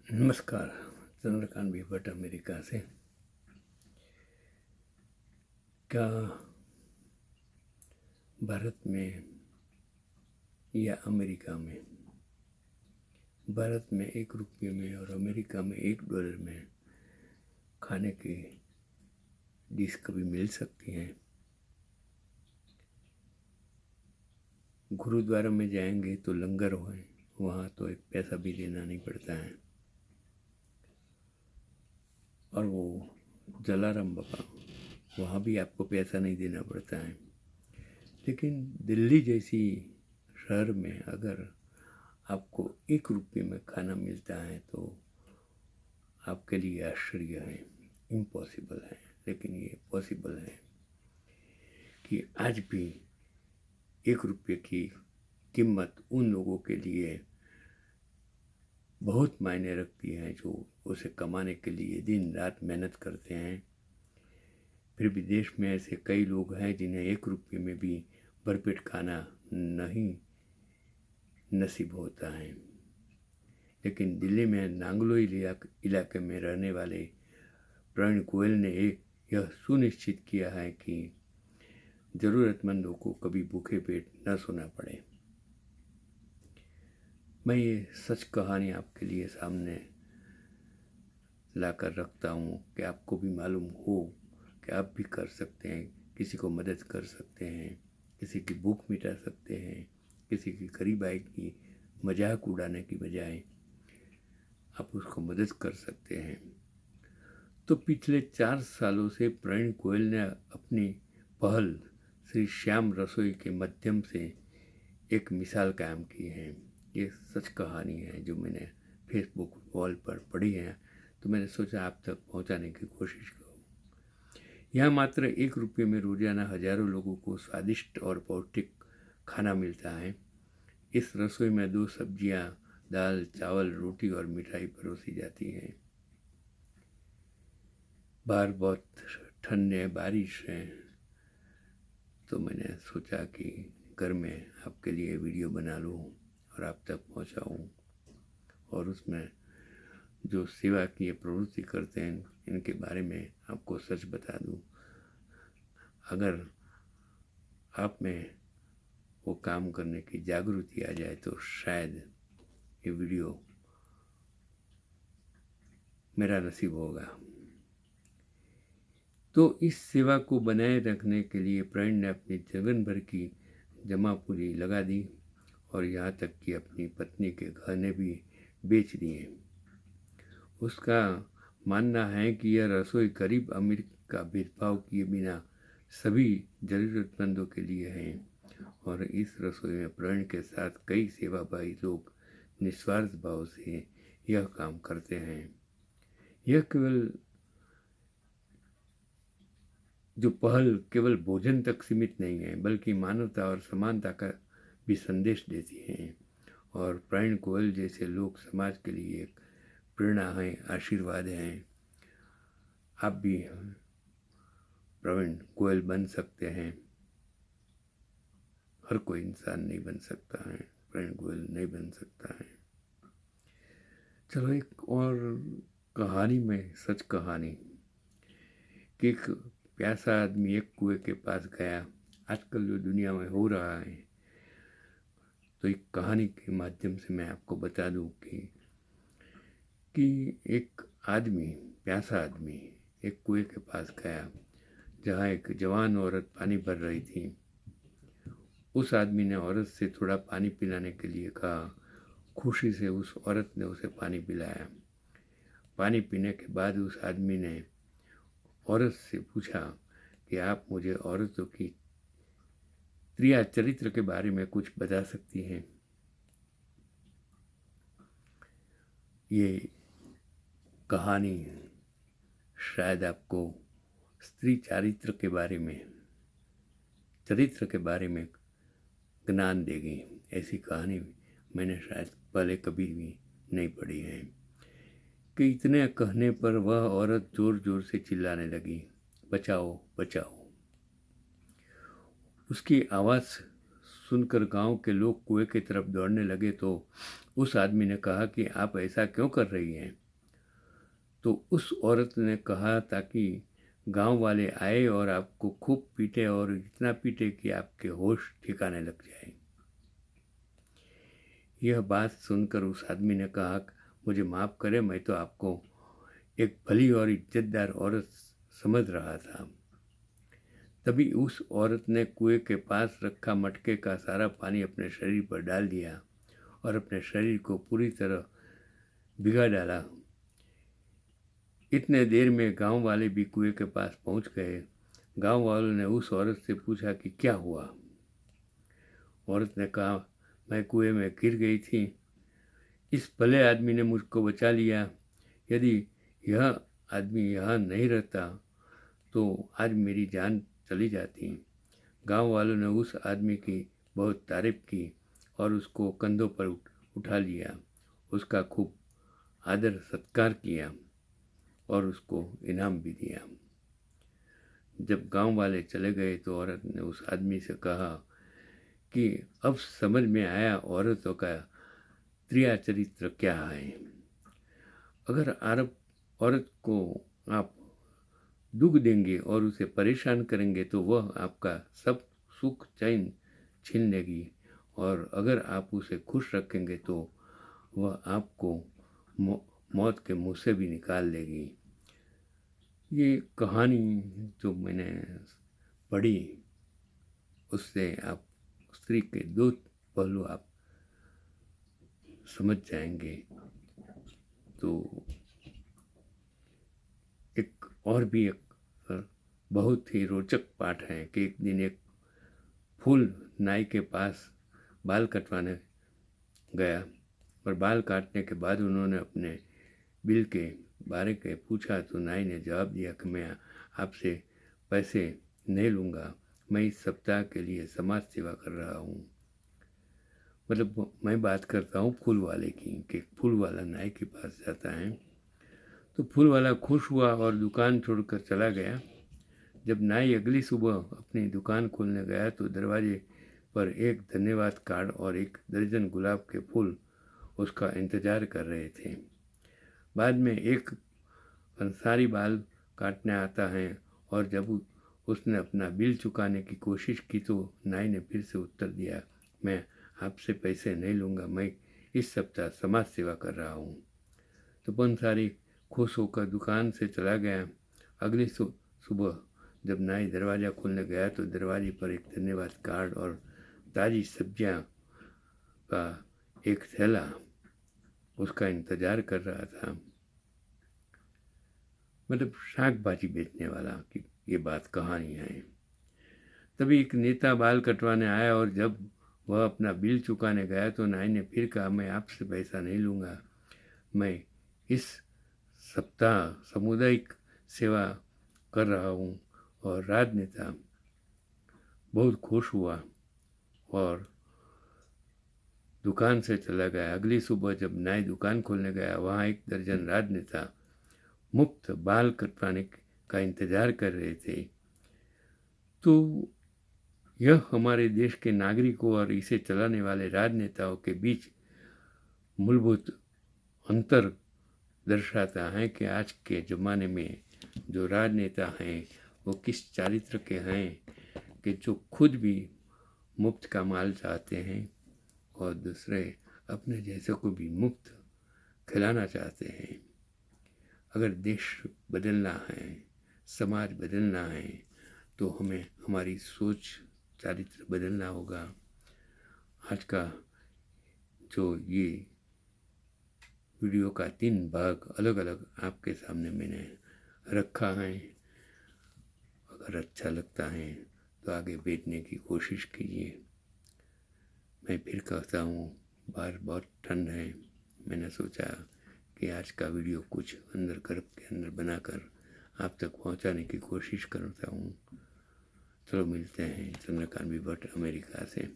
नमस्कार। चंद्रकांत भी भट्ट अमेरिका से। क्या भारत में या अमेरिका में, भारत में 1 रुपये में और अमेरिका में $1 में खाने की डिश कभी मिल सकती हैं? गुरुद्वारा में जाएंगे तो लंगर होए, वहाँ तो एक पैसा भी देना नहीं पड़ता है। और वो जलाराम बाबा, वहाँ भी आपको पैसा नहीं देना पड़ता है। लेकिन दिल्ली जैसी शहर में अगर आपको 1 रुपये में खाना मिलता है तो आपके लिए आश्चर्य है, इम्पॉसिबल है। लेकिन ये पॉसिबल है कि आज भी 1 रुपये की कीमत उन लोगों के लिए बहुत मायने रखती है जो उसे कमाने के लिए दिन रात मेहनत करते हैं। फिर भी देश में ऐसे कई लोग हैं जिन्हें 1 रुपये में भी भरपेट खाना नहीं नसीब होता है। लेकिन दिल्ली में नांगलोई इलाके में रहने वाले प्रवीण गोयल ने यह सुनिश्चित किया है कि ज़रूरतमंदों को कभी भूखे पेट न सोना पड़े। मैं ये सच कहानी आपके लिए सामने लाकर रखता हूँ कि आपको भी मालूम हो कि आप भी कर सकते हैं, किसी को मदद कर सकते हैं, किसी की भूख मिटा सकते हैं, किसी की गरीबाई की मजाक उड़ाने की बजाय आप उसको मदद कर सकते हैं। तो पिछले 4 सालों से प्रवीण गोयल ने अपनी पहल श्री श्याम रसोई के माध्यम से एक मिसाल कायम की है। ये सच कहानी है जो मैंने फेसबुक वॉल पर पढ़ी है, तो मैंने सोचा आप तक पहुंचाने की कोशिश करूं। यहाँ मात्र 1 रुपये में रोजाना हजारों लोगों को स्वादिष्ट और पौष्टिक खाना मिलता है। इस रसोई में 2 सब्जियां, दाल, चावल, रोटी और मिठाई परोसी जाती हैं। बाहर बहुत ठंड है, बारिश है, तो मैंने सोचा कि घर में आपके लिए वीडियो बना लूँ और आप तक पहुँचाऊँ, और उसमें जो सेवा की ये प्रवृत्ति करते हैं इनके बारे में आपको सच बता दूँ। अगर आप में वो काम करने की जागृति आ जाए तो शायद ये वीडियो मेरा नसीब होगा। तो इस सेवा को बनाए रखने के लिए प्रवीण ने अपनी जीवन भर की जमा पूंजी लगा दी और यहाँ तक कि अपनी पत्नी के गहने भी बेच दिए। उसका मानना है कि यह रसोई गरीब अमीर का भेदभाव किए बिना सभी ज़रूरतमंदों के लिए है, और इस रसोई में प्रवीण के साथ कई सेवाभावी लोग निस्वार्थ भाव से यह काम करते हैं। यह जो पहल केवल भोजन तक सीमित नहीं है, बल्कि मानवता और समानता का भी संदेश देती है। और प्रवीण गोयल जैसे लोग समाज के लिए एक प्रेरणा है, आशीर्वाद हैं। आप भी प्रवीण गोयल बन सकते हैं। हर कोई इंसान नहीं बन सकता है, प्रवीण गोयल नहीं बन सकता है। चलो एक और कहानी में सच कहानी कि एक प्यासा आदमी एक कुएं के पास गया। आजकल जो दुनिया में हो रहा है, तो एक कहानी के माध्यम से मैं आपको बता दूं कि एक आदमी, प्यासा आदमी एक कुएं के पास गया जहाँ एक जवान औरत पानी भर रही थी। उस आदमी ने औरत से थोड़ा पानी पिलाने के लिए कहा। खुशी से उस औरत ने उसे पानी पिलाया। पानी पीने के बाद उस आदमी ने औरत से पूछा कि आप मुझे औरतों की क्रिया चरित्र के बारे में कुछ बता सकती हैं? ये कहानी शायद आपको स्त्री चरित्र के बारे में ज्ञान देगी। ऐसी कहानी मैंने शायद पहले कभी भी नहीं पढ़ी है कि इतने कहने पर वह औरत जोर जोर से चिल्लाने लगी, बचाओ बचाओ। उसकी आवाज़ सुनकर गांव के लोग कुएं की तरफ दौड़ने लगे तो उस आदमी ने कहा कि आप ऐसा क्यों कर रही हैं? तो उस औरत ने कहा ताकि गांव वाले आए और आपको खूब पीटे और इतना पीटे कि आपके होश ठिकाने लग जाए। यह बात सुनकर उस आदमी ने कहा, मुझे माफ़ करें, मैं तो आपको एक भली और इज्जतदार औरत समझ रहा था। तभी उस औरत ने कुएं के पास रखा मटके का सारा पानी अपने शरीर पर डाल दिया और अपने शरीर को पूरी तरह भिगा डाला। इतने देर में गांव वाले भी कुएं के पास पहुंच गए। गांव वालों ने उस औरत से पूछा कि क्या हुआ? औरत ने कहा, मैं कुएं में गिर गई थी, इस भले आदमी ने मुझको बचा लिया। यदि यह आदमी यहाँ नहीं रहता तो आज मेरी जान चली जाती। गांव वालों ने उस आदमी की बहुत तारीफ की और उसको कंधों पर उठा लिया, उसका खूब आदर सत्कार किया और उसको इनाम भी दिया। जब गांव वाले चले गए तो औरत ने उस आदमी से कहा कि अब समझ में आया औरतों का त्रिया चरित्र क्या है। अगर औरत को आप दुख देंगे और उसे परेशान करेंगे तो वह आपका सब सुख चैन छीन लेगी, और अगर आप उसे खुश रखेंगे तो वह आपको मौत के मुंह से भी निकाल लेगी। ये कहानी जो मैंने पढ़ी उससे आप स्त्री के दो पहलू आप समझ जाएंगे। तो एक और भी एक बहुत ही रोचक पाठ है कि एक दिन एक फूल नाई के पास बाल कटवाने गया और बाल काटने के बाद उन्होंने अपने बिल के बारे के पूछा तो नाई ने जवाब दिया कि मैं आपसे पैसे नहीं लूँगा, मैं इस सप्ताह के लिए समाज सेवा कर रहा हूँ। मतलब मैं बात करता हूँ फूल वाले की कि फूल वाला नाई के पास जाता है तो फूल वाला खुश हुआ और दुकान छोड़कर चला गया। जब नाई अगली सुबह अपनी दुकान खोलने गया तो दरवाजे पर एक धन्यवाद कार्ड और एक दर्जन गुलाब के फूल उसका इंतज़ार कर रहे थे। बाद में एक अंसारी बाल काटने आता है और जब उसने अपना बिल चुकाने की कोशिश की तो नाई ने फिर से उत्तर दिया, मैं आपसे पैसे नहीं लूँगा, मैं इस सप्ताह समाज सेवा कर रहा हूँ। तो पंसारी खुश होकर दुकान से चला गया। अगली सुबह जब नाई दरवाज़ा खोलने गया तो दरवाजे पर एक धन्यवाद कार्ड और ताज़ी सब्जियां का एक थैला उसका इंतज़ार कर रहा था। मतलब शाक भाजी बेचने वाला की ये बात कहानी है। तभी एक नेता बाल कटवाने आया और जब वह अपना बिल चुकाने गया तो नाई ने फिर कहा, मैं आपसे पैसा नहीं लूँगा, मैं इस सप्ताह सामुदायिक सेवा कर रहा हूँ। और राजनेता बहुत खुश हुआ और दुकान से चला गया। अगली सुबह जब नाई दुकान खोलने गया वहाँ एक दर्जन राजनेता मुफ्त बाल कटवाने का इंतज़ार कर रहे थे। तो यह हमारे देश के नागरिकों और इसे चलाने वाले राजनेताओं के बीच मूलभूत अंतर दर्शाता है कि आज के ज़माने में जो राजनेता हैं वो किस चरित्र के हैं कि जो खुद भी मुफ्त का माल चाहते हैं और दूसरे अपने जैसे को भी मुफ्त खिलाना चाहते हैं। अगर देश बदलना है, समाज बदलना है तो हमें हमारी सोच चरित्र बदलना होगा। आज का जो ये वीडियो का 3 भाग अलग अलग आपके सामने मैंने रखा है, अगर अच्छा लगता है तो आगे भेजने की कोशिश कीजिए। मैं फिर कहता हूँ बाहर बहुत ठंड है, मैंने सोचा कि आज का वीडियो कुछ अंदर घर के अंदर बनाकर आप तक पहुँचाने की कोशिश करता हूँ। चलो मिलते हैं, चंद्रकांत भट्ट अमेरिका से।